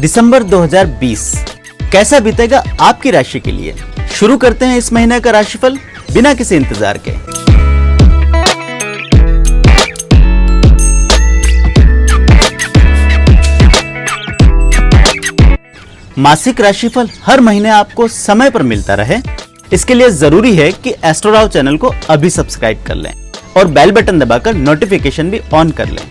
दिसंबर 2020 कैसा बीतेगा आपकी राशि के लिए। शुरू करते हैं इस महीने का राशिफल बिना किसी इंतजार के। मासिक राशिफल हर महीने आपको समय पर मिलता रहे, इसके लिए जरूरी है कि एस्ट्रोराव चैनल को अभी सब्सक्राइब कर लें और बेल बटन दबाकर नोटिफिकेशन भी ऑन कर लें।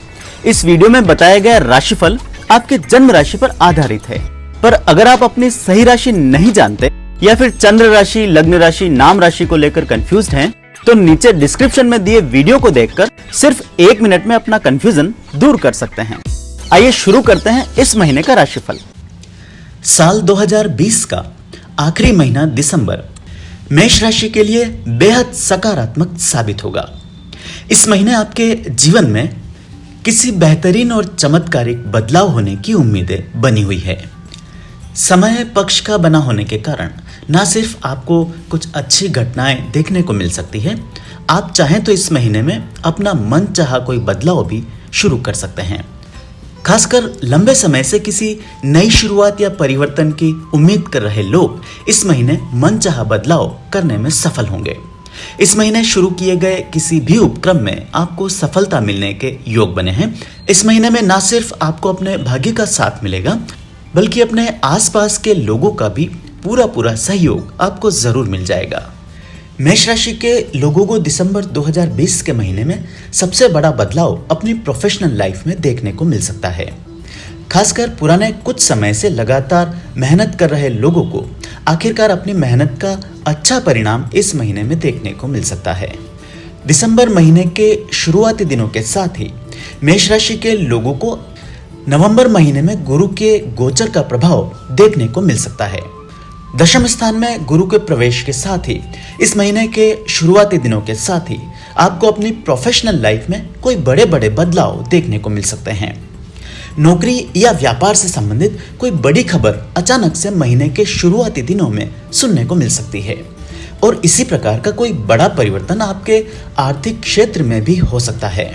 इस वीडियो में बताया गया राशिफल आपके जन्म राशि पर आधारित है, पर अगर आप अपनी सही राशि नहीं जानते या फिर चंद्र राशि, लग्न राशि, नाम राशि को लेकर कंफ्यूज्ड हैं, तो नीचे डिस्क्रिप्शन में दिए वीडियो को देखकर सिर्फ 1 मिनट में अपना कंफ्यूजन दूर कर सकते हैं। आइए शुरू करते हैं इस महीने का राशिफल। साल 2020 का आखिरी महीना दिसंबर मेष राशि के लिए बेहद सकारात्मक साबित होगा। इस महीने आपके जीवन में किसी बेहतरीन और चमत्कारिक बदलाव होने की उम्मीदें बनी हुई है। समय पक्ष का बना होने के कारण न सिर्फ आपको कुछ अच्छी घटनाएं देखने को मिल सकती है, आप चाहें तो इस महीने में अपना मन चाहा कोई बदलाव भी शुरू कर सकते हैं। खासकर लंबे समय से किसी नई शुरुआत या परिवर्तन की उम्मीद कर रहे लोग इस महीने मनचाहा बदलाव करने में सफल होंगे। इस महीने शुरू किए गए किसी भी उपक्रम में आपको सफलता मिलने के योग बने हैं। इस महीने में न सिर्फ आपको अपने भाग्य का साथ मिलेगा, बल्कि अपने आसपास के लोगों का भी पूरा सहयोग आपको जरूर मिल जाएगा। मेष राशि के लोगों को दिसंबर 2020 के महीने में सबसे बड़ा बदलाव अपनी प्रोफेशनल लाइफ में देखने को मिल सकता है। खासकर पुराने कुछ समय से लगातार मेहनत कर रहे लोगों को आखिरकार अपनी मेहनत का अच्छा परिणाम इस महीने में देखने को मिल सकता है। दिसंबर महीने के शुरुआती दिनों के साथ ही मेष राशि के लोगों को नवंबर महीने में गुरु के गोचर का प्रभाव देखने को मिल सकता है। दशम स्थान में गुरु के प्रवेश के साथ ही इस महीने के शुरुआती दिनों के साथ ही आपको अपनी प्रोफेशनल लाइफ में कोई बड़े बदलाव देखने को मिल सकते हैं। नौकरी या व्यापार से संबंधित कोई बड़ी खबर अचानक से महीने के शुरुआती दिनों में सुनने को मिल सकती है और इसी प्रकार का कोई बड़ा परिवर्तन आपके आर्थिक क्षेत्र में भी हो सकता है।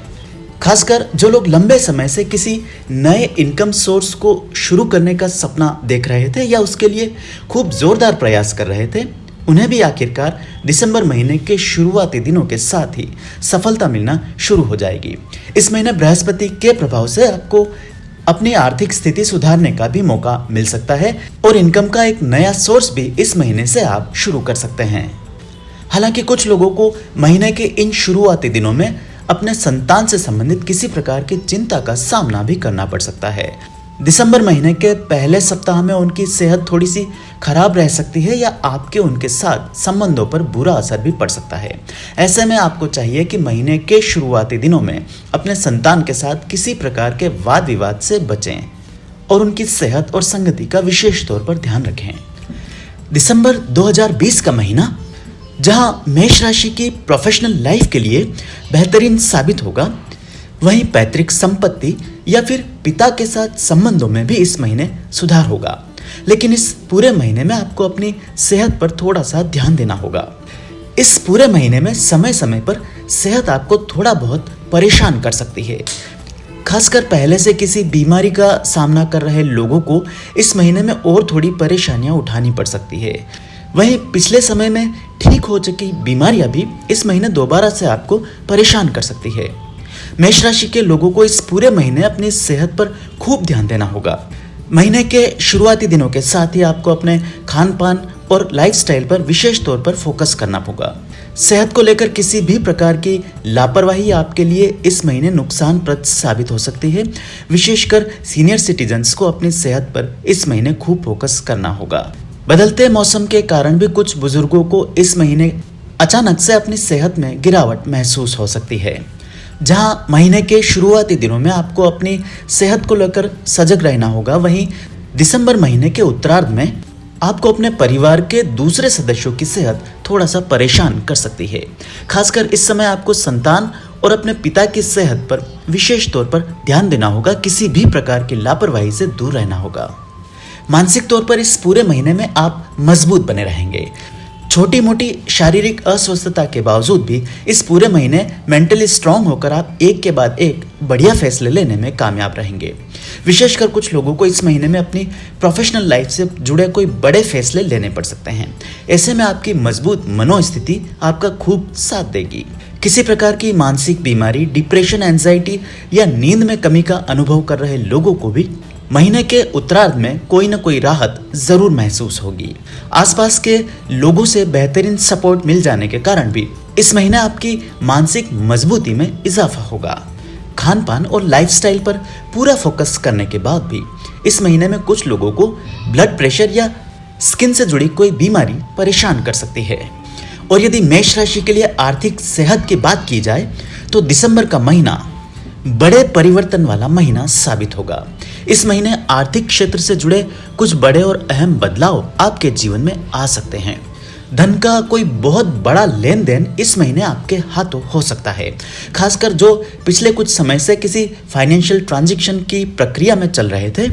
खासकर जो लोग लंबे समय से किसी नए इनकम सोर्स को शुरू करने का सपना देख रहे थे या उसके लिए खूब जोरदार प्रयास कर रहे थे, उन्हें भी आखिरकार दिसंबर महीने के शुरुआती दिनों के साथ ही सफलता मिलना शुरू हो जाएगी। इस महीने बृहस्पति के प्रभाव से आपको अपनी आर्थिक स्थिति सुधारने का भी मौका मिल सकता है और इनकम का एक नया सोर्स भी इस महीने से आप शुरू कर सकते हैं। हालांकि कुछ लोगों को महीने के इन शुरुआती दिनों में अपने संतान से संबंधित किसी प्रकार की चिंता का सामना भी करना पड़ सकता है। दिसंबर महीने के पहले सप्ताह में उनकी सेहत थोड़ी सी खराब रह सकती है या आपके उनके साथ संबंधों पर बुरा असर भी पड़ सकता है। ऐसे में आपको चाहिए कि महीने के शुरुआती दिनों में अपने संतान के साथ किसी प्रकार के वाद विवाद से बचें और उनकी सेहत और संगति का विशेष तौर पर ध्यान रखें। दिसंबर 2020 का महीना जहां मेष राशि की प्रोफेशनल लाइफ के लिए बेहतरीन साबित होगा, वहीं पैतृक संपत्ति या फिर पिता के साथ संबंधों में भी इस महीने सुधार होगा। लेकिन इस पूरे महीने में आपको अपनी सेहत पर थोड़ा सा ध्यान देना होगा। इस पूरे महीने में समय समय पर सेहत आपको थोड़ा बहुत परेशान कर सकती है। खासकर पहले से किसी बीमारी का सामना कर रहे लोगों को इस महीने में और थोड़ी परेशानियां उठानी पड़ सकती है। वहीं पिछले समय में ठीक हो चुकी बीमारियां भी इस महीने दोबारा से आपको परेशान कर सकती है। मेष राशि के लोगों को इस पूरे महीने अपनी सेहत पर खूब ध्यान देना होगा। महीने के शुरुआती दिनों के साथ ही आपको अपने खान पान और लाइफस्टाइल पर विशेष तौर पर फोकस करना होगा। सेहत को लेकर किसी भी प्रकार की लापरवाही आपके लिए इस महीने नुकसानप्रद साबित हो सकती है। विशेषकर सीनियर सिटीजन्स को अपनी सेहत पर इस महीने खूब फोकस करना होगा। बदलते मौसम के कारण भी कुछ बुजुर्गों को इस महीने अचानक से अपनी सेहत में गिरावट महसूस हो सकती है। जहां महीने के शुरुआती दिनों में आपको अपनी सेहत को लेकर सजग रहना होगा, वहीं दिसंबर महीने के उत्तरार्ध में आपको अपने परिवार के दूसरे सदस्यों की सेहत थोड़ा सा परेशान कर सकती है। खासकर इस समय आपको संतान और अपने पिता की सेहत पर विशेष तौर पर ध्यान देना होगा। किसी भी प्रकार की लापरवाही से दूर रहना होगा। मानसिक तौर पर इस पूरे महीने में आप मजबूत बने रहेंगे। छोटी मोटी शारीरिक अस्वस्थता के बावजूद भी इस पूरे महीने मेंटली स्ट्रांग होकर आप एक के बाद एक बढ़िया फैसले लेने में कामयाब रहेंगे। विशेषकर कुछ लोगों को इस महीने में अपनी प्रोफेशनल लाइफ से जुड़े कोई बड़े फैसले लेने पड़ सकते हैं। ऐसे में आपकी मजबूत मनोस्थिति आपका खूब साथ देगी। किसी प्रकार की मानसिक बीमारी, डिप्रेशन, एंजाइटी या नींद में कमी का अनुभव कर रहे लोगों को भी महीने के उत्तरार्ध में कोई न कोई राहत जरूर महसूस होगी। आसपास के लोगों से बेहतरीन सपोर्ट मिल जाने के कारण भी इस महीने आपकी मानसिक मजबूती में इजाफा होगा। खान पान और लाइफस्टाइल पर पूरा फोकस करने के बाद भी इस महीने में कुछ लोगों को ब्लड प्रेशर या स्किन से जुड़ी कोई बीमारी परेशान कर सकती है। और यदि मेष राशि के लिए आर्थिक सेहत की बात की जाए तो दिसंबर का महीना बड़े परिवर्तन वाला महीना साबित होगा। इस महीने आर्थिक क्षेत्र से जुड़े कुछ बड़े और अहम बदलाव आपके जीवन में आ सकते हैं। धन का कोई बहुत बड़ा लेन देन इस महीने आपके हाथों हो सकता है। खासकर जो पिछले कुछ समय से किसी फाइनेंशियल ट्रांजैक्शन की प्रक्रिया में चल रहे थे,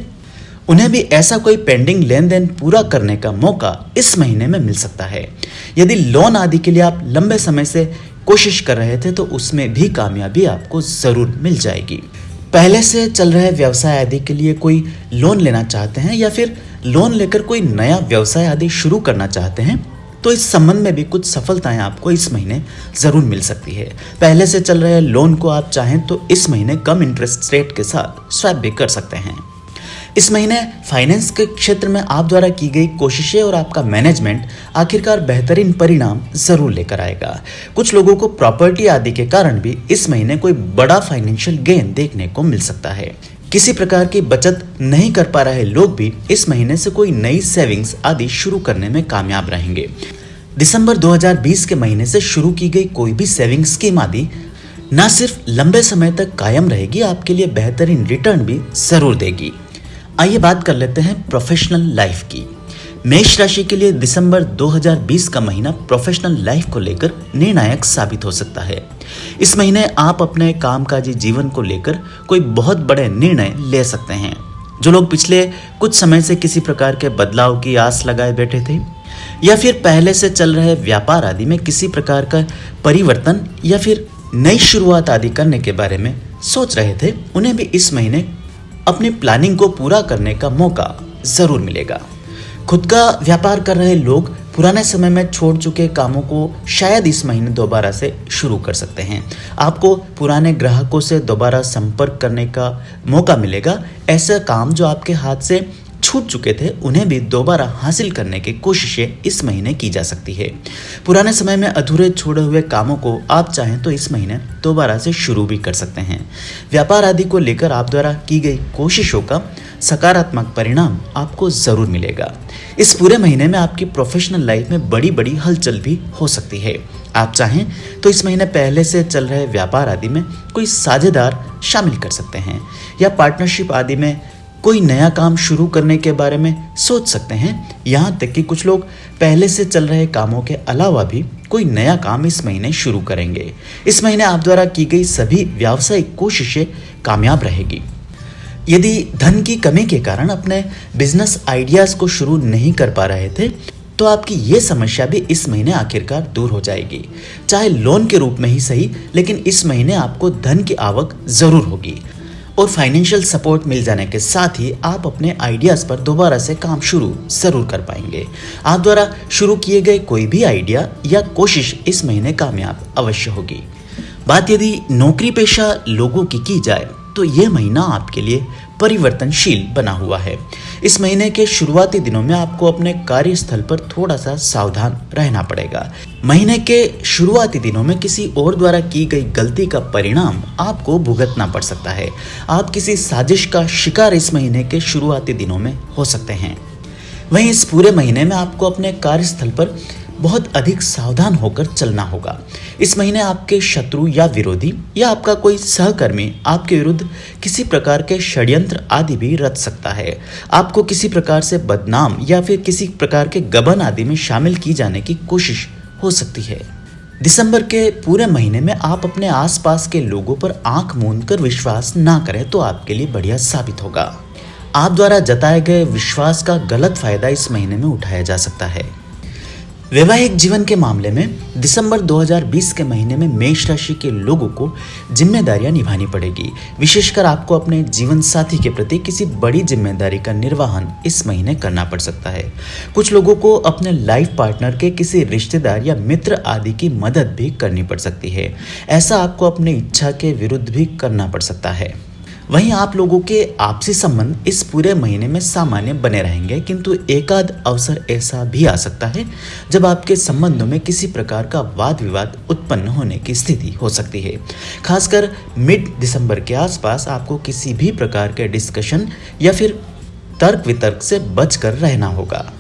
उन्हें भी ऐसा कोई पेंडिंग लेन देन पूरा करने का मौका इस महीने में मिल सकता है। यदि लोन आदि के लिए आप लंबे समय से कोशिश कर रहे थे तो उसमें भी कामयाबी आपको जरूर मिल जाएगी। पहले से चल रहे व्यवसाय आदि के लिए कोई लोन लेना चाहते हैं या फिर लोन लेकर कोई नया व्यवसाय आदि शुरू करना चाहते हैं तो इस संबंध में भी कुछ सफलताएं आपको इस महीने जरूर मिल सकती है। पहले से चल रहे लोन को आप चाहें तो इस महीने कम इंटरेस्ट रेट के साथ स्वैप भी कर सकते हैं। इस महीने फाइनेंस के क्षेत्र में आप द्वारा की गई कोशिशें और आपका मैनेजमेंट आखिरकार बेहतरीन परिणाम जरूर लेकर आएगा। कुछ लोगों को प्रॉपर्टी आदि के कारण भी इस महीने कोई बड़ा फाइनेंशियल गेन देखने को मिल सकता है। किसी प्रकार की बचत नहीं कर पा रहे लोग भी इस महीने से कोई नई सेविंग्स आदि शुरू करने में कामयाब रहेंगे। दिसंबर 2020 के महीने से शुरू की गई कोई भी सेविंग स्कीम आदि न सिर्फ लंबे समय तक कायम रहेगी, आपके लिए बेहतरीन रिटर्न भी जरूर देगी। आइए बात कर लेते हैं प्रोफेशनल लाइफ की। मेष राशि के लिए दिसंबर 2020 का महीना प्रोफेशनल लाइफ को लेकर निर्णायक साबित हो सकता है। इस महीने आप अपने कामकाजी जीवन को लेकर कोई बहुत बड़े निर्णय ले सकते हैं। जो लोग पिछले कुछ समय से किसी प्रकार के बदलाव की आस लगाए बैठे थे या फिर पहले से चल रहे व्यापार आदि में किसी प्रकार का परिवर्तन या फिर नई शुरुआत आदि करने के बारे में सोच रहे थे, उन्हें भी इस महीने अपनी प्लानिंग को पूरा करने का मौका जरूर मिलेगा। खुद का व्यापार कर रहे लोग पुराने समय में छोड़ चुके कामों को शायद इस महीने दोबारा से शुरू कर सकते हैं। आपको पुराने ग्राहकों से दोबारा संपर्क करने का मौका मिलेगा। ऐसे काम जो आपके हाथ से छूट चुके थे उन्हें भी दोबारा हासिल करने की कोशिशें इस महीने की जा सकती है। पुराने समय में अधूरे छोड़े हुए कामों को आप चाहें तो इस महीने दोबारा से शुरू भी कर सकते हैं। व्यापार आदि को लेकर आप द्वारा की गई कोशिशों का सकारात्मक परिणाम आपको जरूर मिलेगा। इस पूरे महीने में आपकी प्रोफेशनल लाइफ में बड़ी बड़ी हलचल भी हो सकती है। आप चाहें तो इस महीने पहले से चल रहे व्यापार आदि में कोई साझेदार शामिल कर सकते हैं या पार्टनरशिप आदि में कोई नया काम शुरू करने के बारे में सोच सकते हैं। यहाँ तक कि कुछ लोग पहले से चल रहे कामों के अलावा भी कोई नया काम इस महीने शुरू करेंगे। इस महीने आप द्वारा की गई सभी व्यावसायिक कोशिशें कामयाब रहेगी। यदि धन की कमी के कारण अपने बिजनेस आइडियाज को शुरू नहीं कर पा रहे थे तो आपकी ये समस्या भी इस महीने आखिरकार दूर हो जाएगी। चाहे लोन के रूप में ही सही, लेकिन इस महीने आपको धन की आवक जरूर होगी और फाइनेंशियल सपोर्ट मिल जाने के साथ ही आप अपने आइडियाज पर दोबारा से काम शुरू जरूर कर पाएंगे। आप द्वारा शुरू किए गए कोई भी आइडिया या कोशिश इस महीने कामयाब अवश्य होगी। बात यदि नौकरी पेशा लोगों की जाए तो यह महीना आपके लिए परिवर्तनशील बना हुआ है। इस महीने के शुरुआती दिनों में आपको अपने कार्यस्थल पर थोड़ा सा सावधान रहना पड़ेगा। महीने के शुरुआती दिनों में किसी और द्वारा की गई गलती का परिणाम आपको भुगतना पड़ सकता है। आप किसी साजिश का शिकार इस महीने के शुरुआती दिनों में हो सकते हैं। वहीं इस पूरे महीने में आपको अपने कार्यस्थल पर बहुत अधिक सावधान होकर चलना होगा। इस महीने आपके शत्रु या विरोधी या आपका कोई सहकर्मी आपके विरुद्ध किसी प्रकार के षड्यंत्र आदि भी रच सकता है। आपको किसी प्रकार से बदनाम या फिर किसी प्रकार के गबन आदि में शामिल की जाने की कोशिश हो सकती है। दिसंबर के पूरे महीने में आप अपने आसपास के लोगों पर आंख मूंद कर विश्वास ना करें तो आपके लिए बढ़िया साबित होगा। आप द्वारा जताए गए विश्वास का गलत फायदा इस महीने में उठाया जा सकता है। वैवाहिक जीवन के मामले में दिसंबर 2020 के महीने में मेष राशि के लोगों को जिम्मेदारियां निभानी पड़ेगी। विशेषकर आपको अपने जीवन साथी के प्रति किसी बड़ी जिम्मेदारी का निर्वहन इस महीने करना पड़ सकता है। कुछ लोगों को अपने लाइफ पार्टनर के किसी रिश्तेदार या मित्र आदि की मदद भी करनी पड़ सकती है। ऐसा आपको अपनी इच्छा के विरुद्ध भी करना पड़ सकता है। वहीं आप लोगों के आपसी संबंध इस पूरे महीने में सामान्य बने रहेंगे, किंतु एकाध अवसर ऐसा भी आ सकता है जब आपके संबंधों में किसी प्रकार का वाद विवाद उत्पन्न होने की स्थिति हो सकती है। खासकर मिड दिसंबर के आसपास आपको किसी भी प्रकार के डिस्कशन या फिर तर्क वितर्क से बचकर रहना होगा।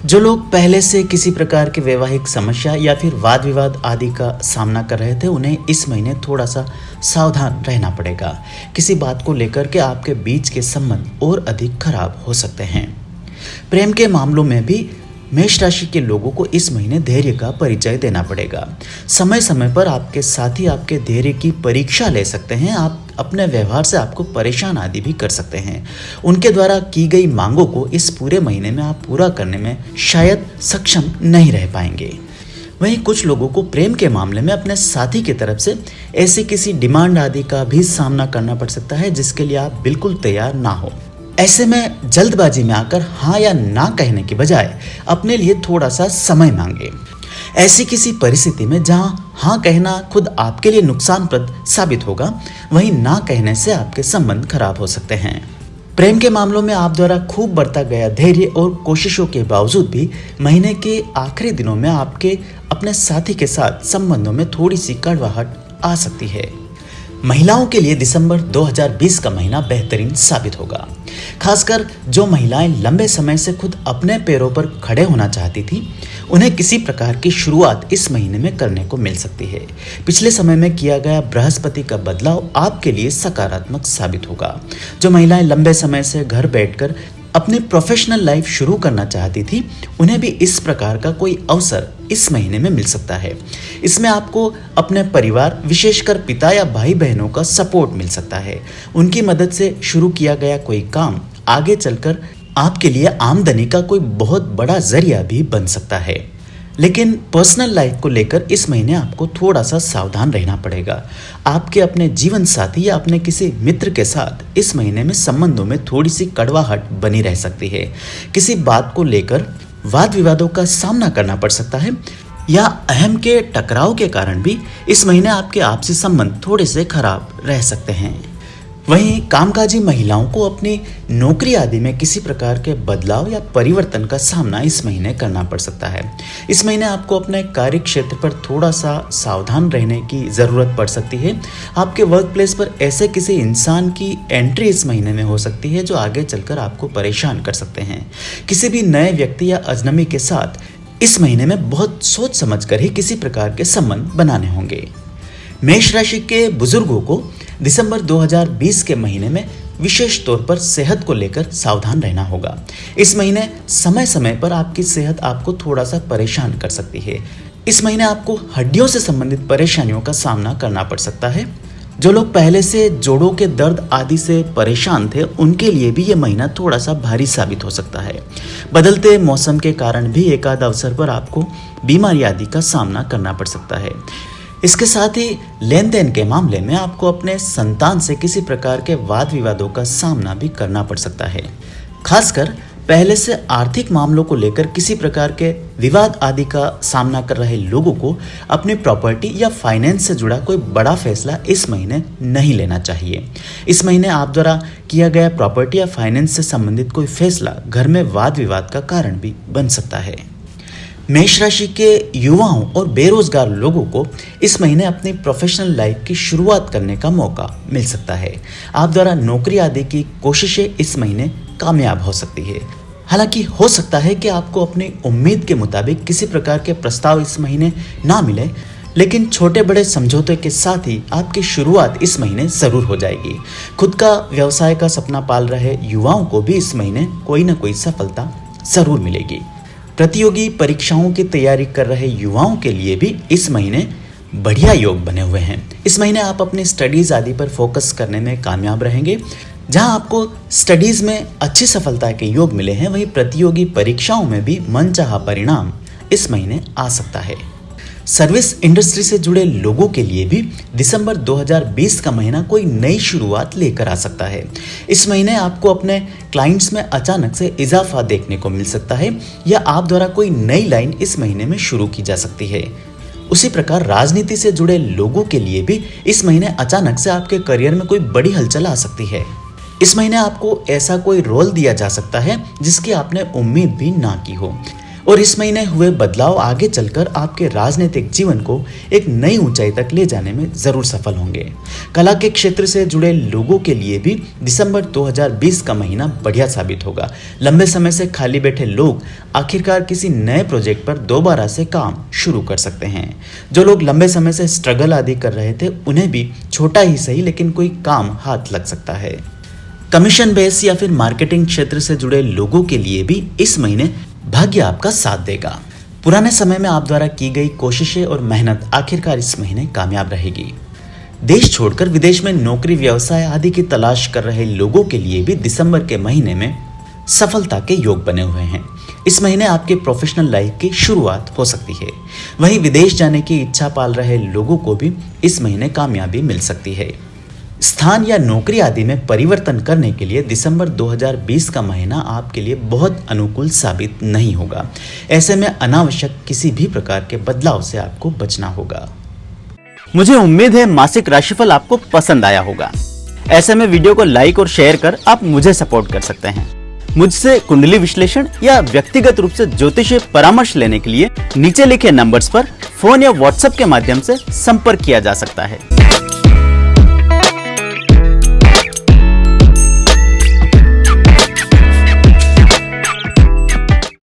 जो लोग पहले से किसी प्रकार की वैवाहिक समस्या या फिर वाद विवाद आदि का सामना कर रहे थे, उन्हें इस महीने थोड़ा सा सावधान रहना पड़ेगा। किसी बात को लेकर के आपके बीच के संबंध और अधिक खराब हो सकते हैं। प्रेम के मामलों में भी मेष राशि के लोगों को इस महीने धैर्य का परिचय देना पड़ेगा। समय समय पर आपके साथी आपके धैर्य की परीक्षा ले सकते हैं। आप अपने व्यवहार से आपको परेशान आदि भी कर सकते हैं। उनके द्वारा की गई मांगों को इस पूरे महीने में आप पूरा करने में शायद सक्षम नहीं रह पाएंगे। वहीं कुछ लोगों को प्रेम के मामले में अपने साथी की तरफ से ऐसी किसी डिमांड आदि का भी सामना करना पड़ सकता है जिसके लिए आप बिल्कुल तैयार ना हो। ऐसे में जल्दबाजी में आकर हाँ या ना कहने की बजाय अपने लिए थोड़ा सा समय मांगे। ऐसी किसी परिस्थिति में जहां हाँ कहना खुद आपके लिए नुकसानप्रद साबित होगा, वहीं ना कहने से आपके संबंध खराब हो सकते हैं। प्रेम के मामलों में आप द्वारा खूब बरता गया धैर्य और कोशिशों के बावजूद भी महीने के आखिरी दिनों में आपके अपने साथी के साथ संबंधों में थोड़ी सी कड़वाहट आ सकती है। महिलाओं के लिए दिसंबर 2020 का महीना बेहतरीन साबित होगा। खासकर जो महिलाएं लंबे समय से खुद अपने पैरों पर खड़े होना चाहती थी, उन्हें किसी प्रकार की शुरुआत इस महीने में करने को मिल सकती है। पिछले समय में किया गया बृहस्पति का बदलाव आपके लिए सकारात्मक साबित होगा। जो महिलाएं लंबे समय से घर बैठकर अपनी प्रोफेशनल लाइफ शुरू करना चाहती थी, उन्हें भी इस प्रकार का कोई अवसर इस महीने में मिल सकता है। इसमें आपको अपने परिवार, विशेषकर पिता या भाई बहनों का सपोर्ट मिल सकता है। उनकी मदद से शुरू किया गया कोई काम आगे चलकर आपके लिए आमदनी का कोई बहुत बड़ा जरिया भी बन सकता है। लेकिन पर्सनल लाइफ को लेकर इस महीने आपको थोड़ा सा सावधान रहना पड़ेगा। आपके अपने जीवन साथी या अपने किसी मित्र के साथ इस महीने में संबंधों में थोड़ी सी कड़वाहट बनी रह सकती है। किसी बात को लेकर वाद विवादों का सामना करना पड़ सकता है या अहम के टकराव के कारण भी इस महीने आपके आपसी संबंध थोड़े से खराब रह सकते हैं। वहीं कामकाजी महिलाओं को अपनी नौकरी आदि में किसी प्रकार के बदलाव या परिवर्तन का सामना इस महीने करना पड़ सकता है। इस महीने आपको अपने कार्य क्षेत्र पर थोड़ा सा सावधान रहने की ज़रूरत पड़ सकती है। आपके वर्क प्लेस पर ऐसे किसी इंसान की एंट्री इस महीने में हो सकती है जो आगे चलकर आपको परेशान कर सकते हैं। किसी भी नए व्यक्ति या अजनबी के साथ इस महीने में बहुत सोच समझकर ही किसी प्रकार के संबंध बनाने होंगे। मेष राशि के बुजुर्गों को दिसंबर 2020 के महीने में विशेष तौर पर सेहत को लेकर सावधान रहना होगा। इस महीने समय समय पर आपकी सेहत आपको थोड़ा सा परेशान कर सकती है। इस महीने आपको हड्डियों से संबंधित परेशानियों का सामना करना पड़ सकता है। जो लोग पहले से जोड़ों के दर्द आदि से परेशान थे, उनके लिए भी ये महीना थोड़ा सा भारी साबित हो सकता है। बदलते मौसम के कारण भी एकाध अवसर पर आपको बीमारी आदि का सामना करना पड़ सकता है। इसके साथ ही लेन देन के मामले में आपको अपने संतान से किसी प्रकार के वाद विवादों का सामना भी करना पड़ सकता है। खासकर पहले से आर्थिक मामलों को लेकर किसी प्रकार के विवाद आदि का सामना कर रहे लोगों को अपनी प्रॉपर्टी या फाइनेंस से जुड़ा कोई बड़ा फैसला इस महीने नहीं लेना चाहिए। इस महीने आप द्वारा किया गया प्रॉपर्टी या फाइनेंस से संबंधित कोई फैसला घर में वाद विवाद का कारण भी बन सकता है। मेष राशि के युवाओं और बेरोजगार लोगों को इस महीने अपनी प्रोफेशनल लाइफ की शुरुआत करने का मौका मिल सकता है। आप द्वारा नौकरी आदि की कोशिशें इस महीने कामयाब हो सकती है। हालांकि हो सकता है कि आपको अपनी उम्मीद के मुताबिक किसी प्रकार के प्रस्ताव इस महीने ना मिले, लेकिन छोटे बड़े समझौते के साथ ही आपकी शुरुआत इस महीने जरूर हो जाएगी। खुद का व्यवसाय का सपना पाल रहे युवाओं को भी इस महीने कोई ना कोई सफलता जरूर मिलेगी। प्रतियोगी परीक्षाओं की तैयारी कर रहे युवाओं के लिए भी इस महीने बढ़िया योग बने हुए हैं। इस महीने आप अपनी स्टडीज आदि पर फोकस करने में कामयाब रहेंगे। जहां आपको स्टडीज में अच्छी सफलता के योग मिले हैं, वहीं प्रतियोगी परीक्षाओं में भी मनचाहा परिणाम इस महीने आ सकता है। सर्विस इंडस्ट्री से जुड़े लोगों के लिए भी दिसंबर 2020 का महीना कोई नई शुरुआत लेकर आ सकता है। इस महीने आपको अपने क्लाइंट्स में अचानक से इजाफा देखने को मिल सकता है या आप द्वारा कोई नई लाइन इस महीने में शुरू की जा सकती है। उसी प्रकार राजनीति से जुड़े लोगों के लिए भी इस महीने अचानक से आपके करियर में कोई बड़ी हलचल आ सकती है। इस महीने आपको ऐसा कोई रोल दिया जा सकता है जिसकी आपने उम्मीद भी ना की हो और इस महीने हुए बदलाव आगे चलकर आपके राजनीतिक जीवन को एक नई ऊंचाई तक ले जाने में जरूर सफल होंगे। कला के क्षेत्र से जुड़े लोगों के लिए भी दिसंबर 2020 का महीना बढ़िया साबित होगा। लंबे समय से खाली बैठे लोग आखिरकार किसी नए प्रोजेक्ट पर दोबारा से काम शुरू कर सकते हैं। जो लोग लंबे समय से स्ट्रगल आदि कर रहे थे उन्हें भी छोटा ही सही लेकिन कोई काम हाथ लग सकता है। कमीशन बेस या फिर मार्केटिंग क्षेत्र से जुड़े लोगों के लिए भी इस महीने भाग्य आपका साथ देगा। पुराने समय में आप द्वारा की गई कोशिशें और मेहनत आखिरकार इस महीने कामयाब रहेगी। देश छोड़कर विदेश में नौकरी, व्यवसाय आदि की तलाश कर रहे लोगों के लिए भी दिसंबर के महीने में सफलता के योग बने हुए हैं। इस महीने आपके प्रोफेशनल लाइफ की शुरुआत हो सकती है। वहीं विदेश जाने की इच्छा पाल रहे लोगों को भी इस महीने कामयाबी मिल सकती है। स्थान या नौकरी आदि में परिवर्तन करने के लिए दिसंबर 2020 का महीना आपके लिए बहुत अनुकूल साबित नहीं होगा। ऐसे में अनावश्यक किसी भी प्रकार के बदलाव से आपको बचना होगा। मुझे उम्मीद है मासिक राशिफल आपको पसंद आया होगा। ऐसे में वीडियो को लाइक और शेयर कर आप मुझे सपोर्ट कर सकते हैं। मुझसे कुंडली विश्लेषण या व्यक्तिगत रूप से ज्योतिषीय परामर्श लेने के लिए नीचे लिखे नंबर्स पर फोन या व्हाट्सएप के माध्यम से संपर्क किया जा सकता है।